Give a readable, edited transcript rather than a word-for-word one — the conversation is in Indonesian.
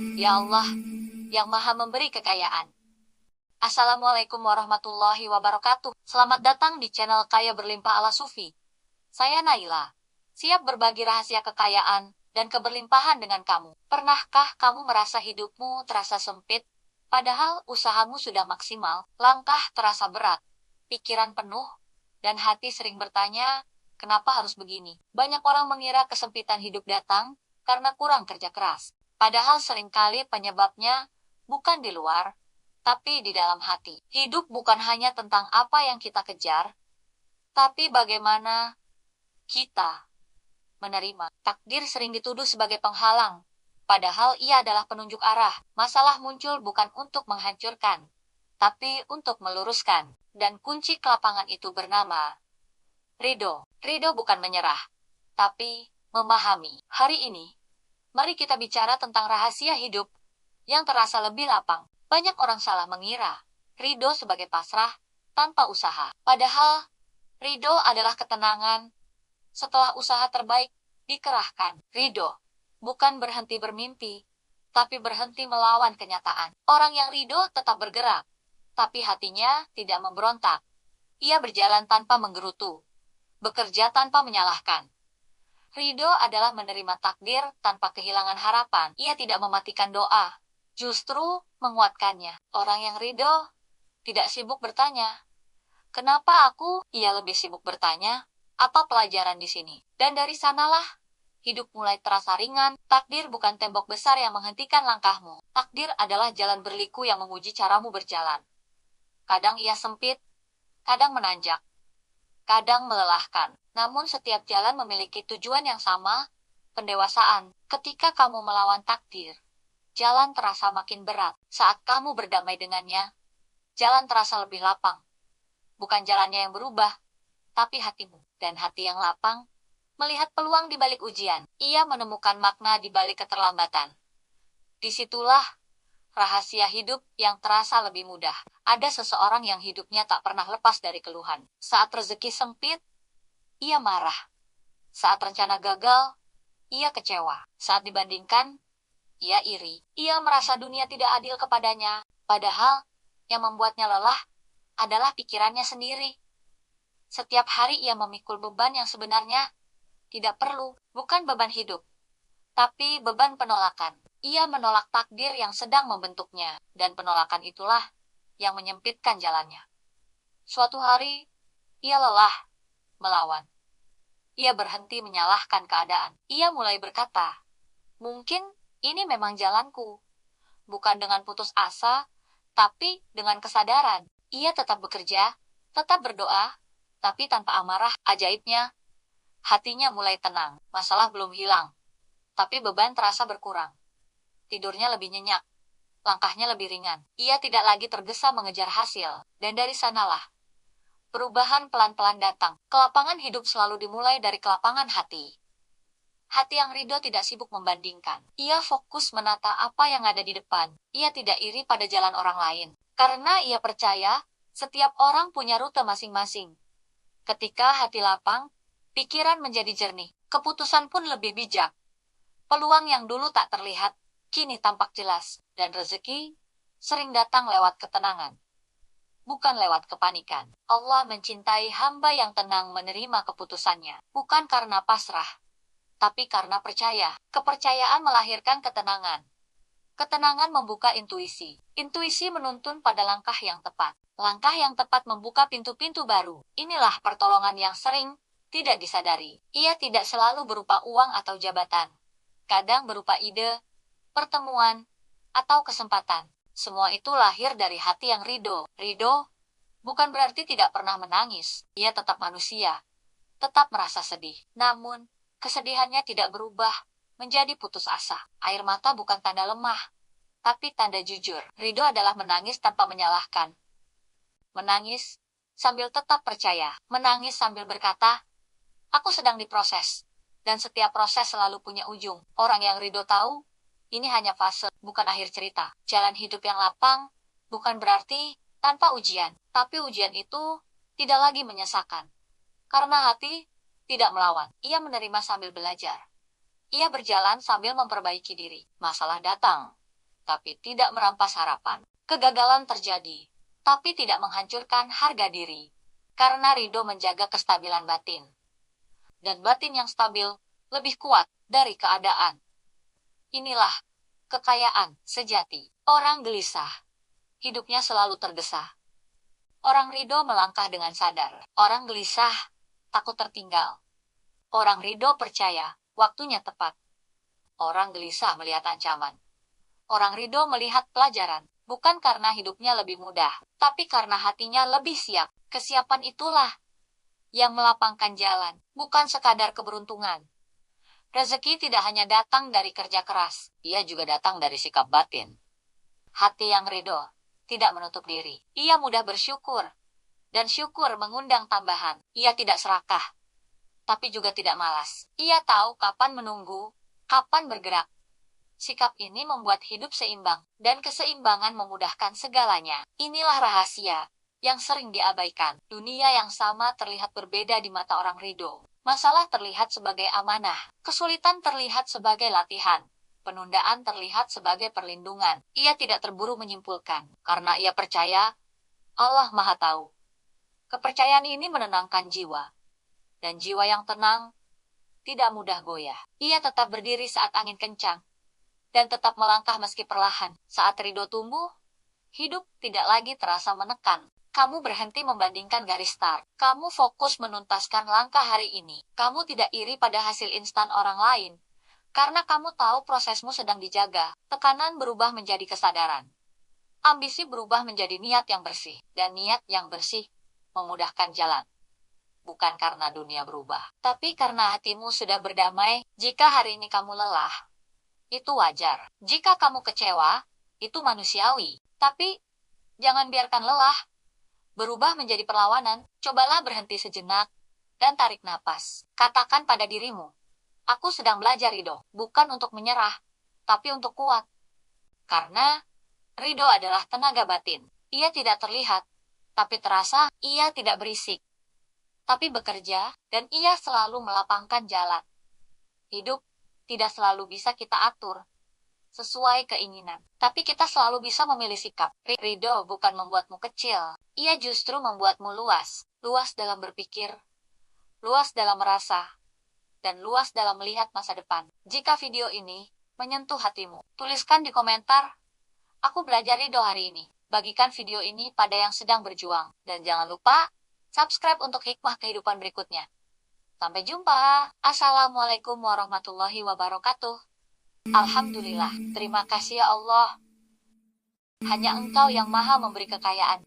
Ya Allah, yang Maha Memberi Kekayaan. Assalamualaikum warahmatullahi wabarakatuh. Selamat datang di channel Kaya Berlimpah ala Sufi. Saya Naila, siap berbagi rahasia kekayaan dan keberlimpahan dengan kamu. Pernahkah kamu merasa hidupmu terasa sempit, padahal usahamu sudah maksimal? Langkah terasa berat, pikiran penuh, dan hati sering bertanya, kenapa harus begini? Banyak orang mengira kesempitan hidup datang karena kurang kerja keras. Padahal seringkali penyebabnya bukan di luar, tapi di dalam hati. Hidup bukan hanya tentang apa yang kita kejar, tapi bagaimana kita menerima. Takdir sering dituduh sebagai penghalang, padahal ia adalah penunjuk arah. Masalah muncul bukan untuk menghancurkan, tapi untuk meluruskan. Dan kunci kelapangan itu bernama ridho. Ridho bukan menyerah, tapi memahami. Hari ini, mari kita bicara tentang rahasia hidup yang terasa lebih lapang. Banyak orang salah mengira ridho sebagai pasrah tanpa usaha. Padahal, ridho adalah ketenangan setelah usaha terbaik dikerahkan. Ridho bukan berhenti bermimpi, tapi berhenti melawan kenyataan. Orang yang ridho tetap bergerak, tapi hatinya tidak memberontak. Ia berjalan tanpa menggerutu, bekerja tanpa menyalahkan. Ridho adalah menerima takdir tanpa kehilangan harapan. Ia tidak mematikan doa, justru menguatkannya. Orang yang ridho tidak sibuk bertanya, kenapa aku? Ia lebih sibuk bertanya, apa pelajaran di sini? Dan dari sanalah, hidup mulai terasa ringan. Takdir bukan tembok besar yang menghentikan langkahmu. Takdir adalah jalan berliku yang menguji caramu berjalan. Kadang ia sempit, kadang menanjak, kadang melelahkan. Namun setiap jalan memiliki tujuan yang sama, pendewasaan. Ketika kamu melawan takdir, jalan terasa makin berat. Saat kamu berdamai dengannya, jalan terasa lebih lapang. Bukan jalannya yang berubah, tapi hatimu. Dan hati yang lapang, melihat peluang di balik ujian. Ia menemukan makna di balik keterlambatan. Disitulah rahasia hidup yang terasa lebih mudah. Ada seseorang yang hidupnya tak pernah lepas dari keluhan. Saat rezeki sempit, ia marah. Saat rencana gagal, ia kecewa. Saat dibandingkan, ia iri. Ia merasa dunia tidak adil kepadanya. Padahal, yang membuatnya lelah adalah pikirannya sendiri. Setiap hari ia memikul beban yang sebenarnya tidak perlu. Bukan beban hidup, tapi beban penolakan. Ia menolak takdir yang sedang membentuknya, dan penolakan itulah yang menyempitkan jalannya. Suatu hari, ia lelah melawan. Ia berhenti menyalahkan keadaan. Ia mulai berkata, mungkin ini memang jalanku. Bukan dengan putus asa, tapi dengan kesadaran. Ia tetap bekerja, tetap berdoa, tapi tanpa amarah. Ajaibnya, hatinya mulai tenang. Masalah belum hilang, tapi beban terasa berkurang. Tidurnya lebih nyenyak, langkahnya lebih ringan. Ia tidak lagi tergesa mengejar hasil, dan dari sanalah perubahan pelan-pelan datang. Kelapangan hidup selalu dimulai dari kelapangan hati. Hati yang ridho tidak sibuk membandingkan. Ia fokus menata apa yang ada di depan. Ia tidak iri pada jalan orang lain, karena ia percaya setiap orang punya rute masing-masing. Ketika hati lapang, pikiran menjadi jernih. Keputusan pun lebih bijak. Peluang yang dulu tak terlihat, kini tampak jelas. Dan rezeki sering datang lewat ketenangan, bukan lewat kepanikan. Allah mencintai hamba yang tenang menerima keputusannya. Bukan karena pasrah, tapi karena percaya. Kepercayaan melahirkan ketenangan. Ketenangan membuka intuisi. Intuisi menuntun pada langkah yang tepat. Langkah yang tepat membuka pintu-pintu baru. Inilah pertolongan yang sering tidak disadari. Ia tidak selalu berupa uang atau jabatan. Kadang berupa ide, pertemuan, atau kesempatan. Semua itu lahir dari hati yang ridho. Ridho bukan berarti tidak pernah menangis. Ia tetap manusia, tetap merasa sedih. Namun, kesedihannya tidak berubah menjadi putus asa. Air mata bukan tanda lemah, tapi tanda jujur. Ridho adalah menangis tanpa menyalahkan. Menangis sambil tetap percaya. Menangis sambil berkata, aku sedang diproses. Dan setiap proses selalu punya ujung. Orang yang ridho tahu, ini hanya fase, bukan akhir cerita. Jalan hidup yang lapang bukan berarti tanpa ujian, tapi ujian itu tidak lagi menyesakan. Karena hati tidak melawan. Ia menerima sambil belajar. Ia berjalan sambil memperbaiki diri. Masalah datang, tapi tidak merampas harapan. Kegagalan terjadi, tapi tidak menghancurkan harga diri. Karena ridho menjaga kestabilan batin. Dan batin yang stabil lebih kuat dari keadaan. Inilah kekayaan sejati. Orang gelisah, hidupnya selalu tergesa. Orang ridho melangkah dengan sadar. Orang gelisah, takut tertinggal. Orang ridho percaya, waktunya tepat. Orang gelisah melihat ancaman. Orang ridho melihat pelajaran, bukan karena hidupnya lebih mudah, tapi karena hatinya lebih siap. Kesiapan itulah yang melapangkan jalan, bukan sekadar keberuntungan. Rezeki tidak hanya datang dari kerja keras, ia juga datang dari sikap batin. Hati yang ridho tidak menutup diri. Ia mudah bersyukur, dan syukur mengundang tambahan. Ia tidak serakah, tapi juga tidak malas. Ia tahu kapan menunggu, kapan bergerak. Sikap ini membuat hidup seimbang, dan keseimbangan memudahkan segalanya. Inilah rahasia yang sering diabaikan. Dunia yang sama terlihat berbeda di mata orang ridho. Masalah terlihat sebagai amanah, kesulitan terlihat sebagai latihan, penundaan terlihat sebagai perlindungan. Ia tidak terburu menyimpulkan, karena ia percaya Allah Maha Tahu. Kepercayaan ini menenangkan jiwa, dan jiwa yang tenang tidak mudah goyah. Ia tetap berdiri saat angin kencang, dan tetap melangkah meski perlahan. Saat ridho tumbuh, hidup tidak lagi terasa menekan. Kamu berhenti membandingkan garis start. Kamu fokus menuntaskan langkah hari ini. Kamu tidak iri pada hasil instan orang lain, karena kamu tahu prosesmu sedang dijaga. Tekanan berubah menjadi kesadaran. Ambisi berubah menjadi niat yang bersih, dan niat yang bersih memudahkan jalan. Bukan karena dunia berubah, tapi karena hatimu sudah berdamai. Jika hari ini kamu lelah, itu wajar. Jika kamu kecewa, itu manusiawi. Tapi jangan biarkan lelah berubah menjadi perlawanan. Cobalah berhenti sejenak dan tarik napas. Katakan pada dirimu, aku sedang belajar ridho, bukan untuk menyerah, tapi untuk kuat. Karena ridho adalah tenaga batin. Ia tidak terlihat, tapi terasa. Ia tidak berisik, tapi bekerja, dan ia selalu melapangkan jalan. Hidup tidak selalu bisa kita atur sesuai keinginan, tapi kita selalu bisa memilih sikap. Ridho bukan membuatmu kecil, ia justru membuatmu luas. Luas dalam berpikir, luas dalam merasa, dan luas dalam melihat masa depan. Jika video ini menyentuh hatimu, tuliskan di komentar, aku belajar ridho hari ini. Bagikan video ini pada yang sedang berjuang, dan jangan lupa subscribe untuk hikmah kehidupan berikutnya. Sampai jumpa. Assalamualaikum warahmatullahi wabarakatuh. Alhamdulillah, terima kasih ya Allah. Hanya Engkau yang maha memberi kekayaan.